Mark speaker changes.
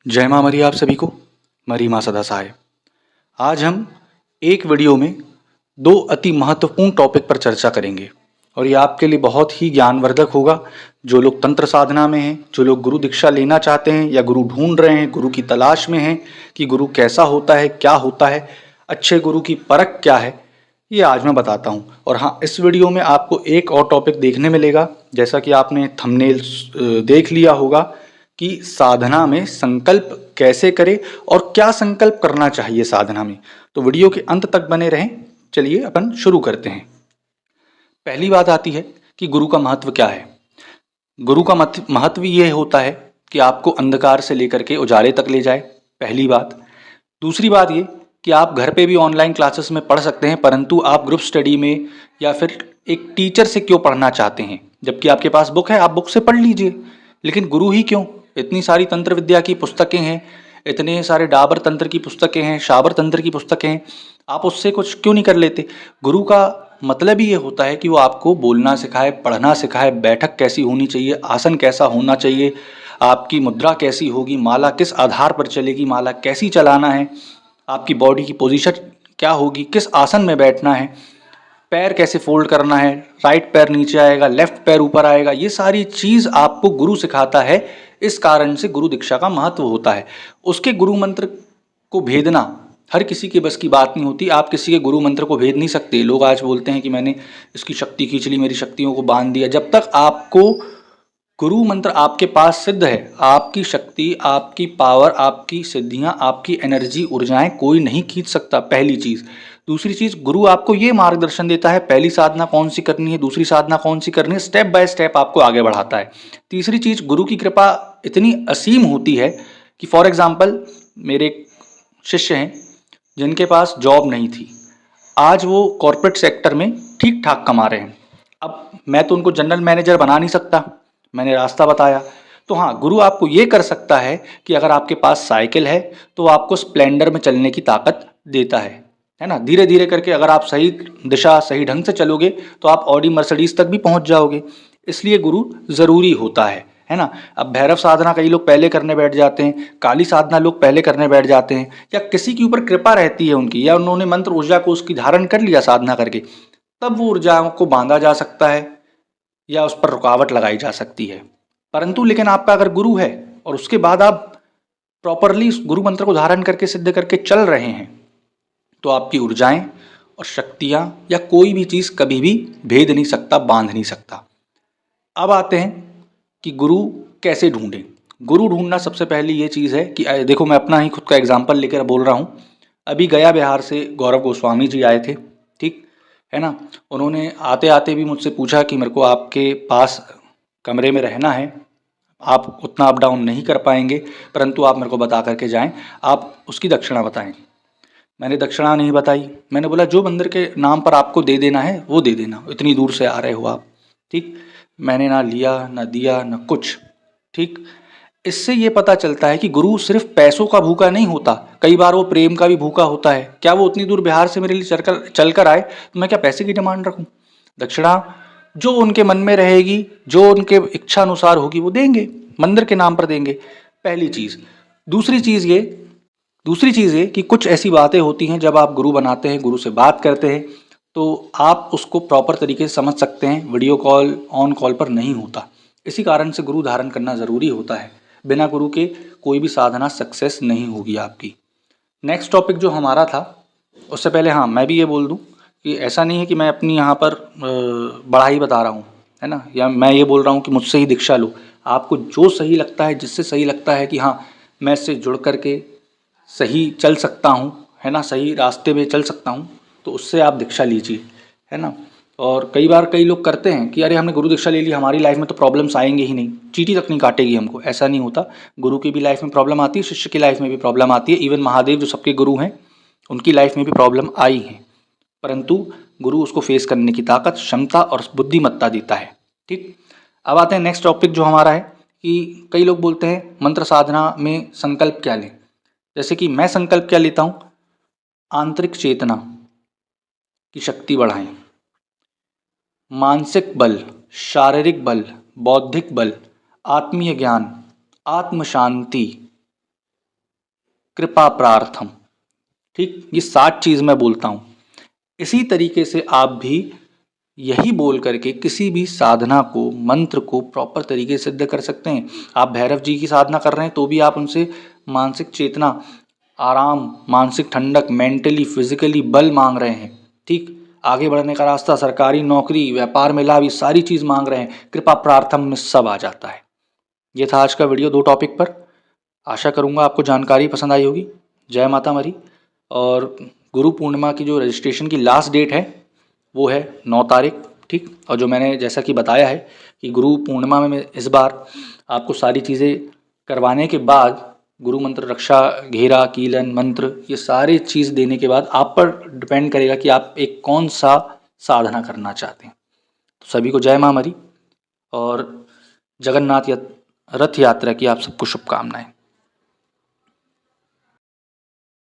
Speaker 1: जय माँ मरी आप सभी को। मरी माँ सदा सहाय। आज हम एक वीडियो में दो अति महत्वपूर्ण टॉपिक पर चर्चा करेंगे और ये आपके लिए बहुत ही ज्ञानवर्धक होगा। जो लोग तंत्र साधना में हैं, जो लोग गुरु दीक्षा लेना चाहते हैं या गुरु ढूंढ रहे हैं, गुरु की तलाश में हैं कि गुरु कैसा होता है, क्या होता है, अच्छे गुरु की परख क्या है, ये आज मैं बताता हूँ। और हाँ, इस वीडियो में आपको एक और टॉपिक देखने मिलेगा। जैसा कि आपने थंबनेल देख लिया होगा कि साधना में संकल्प कैसे करें और क्या संकल्प करना चाहिए साधना में। तो वीडियो के अंत तक बने रहें। चलिए अपन शुरू करते हैं। पहली बात आती है कि गुरु का महत्व क्या है। गुरु का महत्व ये होता है कि आपको अंधकार से लेकर के उजाले तक ले जाए, पहली बात। दूसरी बात ये कि आप घर पे भी ऑनलाइन क्लासेस में पढ़ सकते हैं, परंतु आप ग्रुप स्टडी में या फिर एक टीचर से क्यों पढ़ना चाहते हैं, जबकि आपके पास बुक है, आप बुक से पढ़ लीजिए। लेकिन गुरु ही क्यों? इतनी सारी तंत्र विद्या की पुस्तकें हैं, इतने सारे डाबर तंत्र की पुस्तकें हैं, शाबर तंत्र की पुस्तकें हैं, आप उससे कुछ क्यों नहीं कर लेते? गुरु का मतलब ही ये होता है कि वो आपको बोलना सिखाए, पढ़ना सिखाए, बैठक कैसी होनी चाहिए, आसन कैसा होना चाहिए, आपकी मुद्रा कैसी होगी, माला किस आधार पर चलेगी, माला कैसी चलाना है, आपकी बॉडी की पोजीशन क्या होगी, किस आसन में बैठना है, पैर कैसे फोल्ड करना है, राइट पैर नीचे आएगा, लेफ्ट पैर ऊपर आएगा, ये सारी चीज़ आपको गुरु सिखाता है। इस कारण से गुरु दीक्षा का महत्व होता है। उसके गुरु मंत्र को भेदना हर किसी के बस की बात नहीं होती। आप किसी के गुरु मंत्र को भेद नहीं सकते। लोग आज बोलते हैं कि मैंने इसकी शक्ति खींच ली, मेरी शक्तियों को बांध दिया। जब तक आपको गुरु मंत्र आपके पास सिद्ध है, आपकी शक्ति, आपकी पावर, आपकी सिद्धियां, आपकी एनर्जी, ऊर्जाएं कोई नहीं खींच सकता, पहली चीज़। दूसरी चीज़, गुरु आपको ये मार्गदर्शन देता है पहली साधना कौन सी करनी है, दूसरी साधना कौन सी करनी है, स्टेप बाय स्टेप आपको आगे बढ़ाता है। तीसरी चीज़, गुरु की कृपा इतनी असीम होती है कि फॉर एग्जाम्पल मेरे एक शिष्य हैं जिनके पास जॉब नहीं थी, आज वो कॉरपोरेट सेक्टर में ठीक ठाक कमा रहे हैं। अब मैं तो उनको जनरल मैनेजर बना नहीं सकता, मैंने रास्ता बताया। तो हाँ, गुरु आपको ये कर सकता है कि अगर आपके पास साइकिल है तो आपको स्प्लेंडर में चलने की ताकत देता है ना। धीरे धीरे करके अगर आप सही दिशा, सही ढंग से चलोगे तो आप ऑडी मर्सिडीज तक भी पहुंच जाओगे। इसलिए गुरु ज़रूरी होता है ना। अब भैरव साधना कई लोग पहले करने बैठ जाते हैं, काली साधना लोग पहले करने बैठ जाते हैं, या किसी के ऊपर कृपा रहती है उनकी, या उन्होंने मंत्र ऊर्जा को उसकी धारण कर लिया साधना करके, तब वो ऊर्जाओं को बांधा जा सकता है या उस पर रुकावट लगाई जा सकती है। परंतु लेकिन आपका अगर गुरु है और उसके बाद आप प्रॉपरली उस गुरु मंत्र को धारण करके सिद्ध करके चल रहे हैं, तो आपकी ऊर्जाएं और शक्तियां या कोई भी चीज़ कभी भी भेद नहीं सकता, बांध नहीं सकता। अब आते हैं कि गुरु कैसे ढूंढें। गुरु ढूंढना सबसे पहली ये चीज़ है कि देखो, मैं अपना ही खुद का एग्जाम्पल लेकर बोल रहा हूँ। अभी गया बिहार से गौरव गोस्वामी जी आए थे, ठीक है ना। उन्होंने आते आते भी मुझसे पूछा कि मेरे को आपके पास कमरे में रहना है, आप उतना अप डाउन नहीं कर पाएंगे, परंतु आप मेरे को बता करके जाएं, आप उसकी दक्षिणा बताएं। मैंने दक्षिणा नहीं बताई। मैंने बोला जो मंदिर के नाम पर आपको दे देना है वो दे देना, इतनी दूर से आ रहे हो आप, ठीक। मैंने ना लिया ना दिया ना कुछ, ठीक। इससे ये पता चलता है कि गुरु सिर्फ पैसों का भूखा नहीं होता, कई बार वो प्रेम का भी भूखा होता है। क्या वो उतनी दूर बिहार से मेरे लिए चल कर आए तो मैं क्या पैसे की डिमांड रखूं? दक्षिणा जो उनके मन में रहेगी, जो उनके इच्छा अनुसार होगी, वो देंगे, मंदिर के नाम पर देंगे, पहली चीज़। दूसरी चीज़ ये दूसरी चीज़ ये कि कुछ ऐसी बातें होती हैं जब आप गुरु बनाते हैं, गुरु से बात करते हैं, तो आप उसको प्रॉपर तरीके से समझ सकते हैं, वीडियो कॉल, ऑन कॉल पर नहीं होता। इसी कारण से गुरु धारण करना ज़रूरी होता है। बिना गुरु के कोई भी साधना सक्सेस नहीं होगी आपकी। नेक्स्ट टॉपिक जो हमारा था, उससे पहले हाँ मैं भी ये बोल दूं कि ऐसा नहीं है कि मैं अपनी यहाँ पर बढ़ाई बता रहा हूँ, है ना, या मैं ये बोल रहा हूँ कि मुझसे ही दीक्षा लो। आपको जो सही लगता है, जिससे सही लगता है कि हाँ मैं इससे जुड़ करके सही चल सकता हूँ, है ना, सही रास्ते में चल सकता हूँ, तो उससे आप दीक्षा लीजिए, है ना। और कई बार कई लोग करते हैं कि अरे हमने गुरु दीक्षा ले ली, हमारी लाइफ में तो प्रॉब्लम्स आएंगे ही नहीं, चींटी तक नहीं काटेगी हमको। ऐसा नहीं होता। गुरु की भी लाइफ में प्रॉब्लम आती है, शिष्य की लाइफ में भी प्रॉब्लम आती है। इवन महादेव जो सबके गुरु हैं, उनकी लाइफ में भी प्रॉब्लम आई है, परंतु गुरु उसको फेस करने की ताकत, क्षमता और बुद्धिमत्ता देता है, ठीक। अब आते हैं नेक्स्ट टॉपिक जो हमारा है कि कई लोग बोलते हैं मंत्र साधना में संकल्प क्या लें। जैसे कि मैं संकल्प क्या लेता हूँ, आंतरिक चेतना की शक्ति बढ़ाएं, मानसिक बल, शारीरिक बल, बौद्धिक बल, आत्मीय ज्ञान, आत्म शांति, कृपा प्रार्थम। ठीक, ये 7 चीज़ मैं बोलता हूँ। इसी तरीके से आप भी यही बोल करके किसी भी साधना को, मंत्र को प्रॉपर तरीके से सिद्ध कर सकते हैं। आप भैरव जी की साधना कर रहे हैं तो भी आप उनसे मानसिक चेतना, आराम, मानसिक ठंडक, मेंटली फिजिकली बल मांग रहे हैं। ठीक, आगे बढ़ने का रास्ता, सरकारी नौकरी, व्यापार में लाभ, ये सारी चीज़ मांग रहे हैं। कृपा प्रार्थना में सब आ जाता है। ये था आज का वीडियो 2 टॉपिक पर। आशा करूँगा आपको जानकारी पसंद आई होगी। जय माता मरी। और गुरु पूर्णिमा की जो रजिस्ट्रेशन की लास्ट डेट है वो है 9 तारीख। ठीक, और जो मैंने जैसा कि बताया है कि गुरु पूर्णिमा में इस बार आपको सारी चीज़ें करवाने के बाद, गुरु मंत्र रक्षा, घेरा, कीलन मंत्र, ये सारी चीज़ देने के बाद आप पर डिपेंड करेगा कि आप एक कौन सा साधना करना चाहते हैं। तो सभी को जय माँ मरी और जगन्नाथ रथ यात्रा की आप सबको शुभकामनाएं।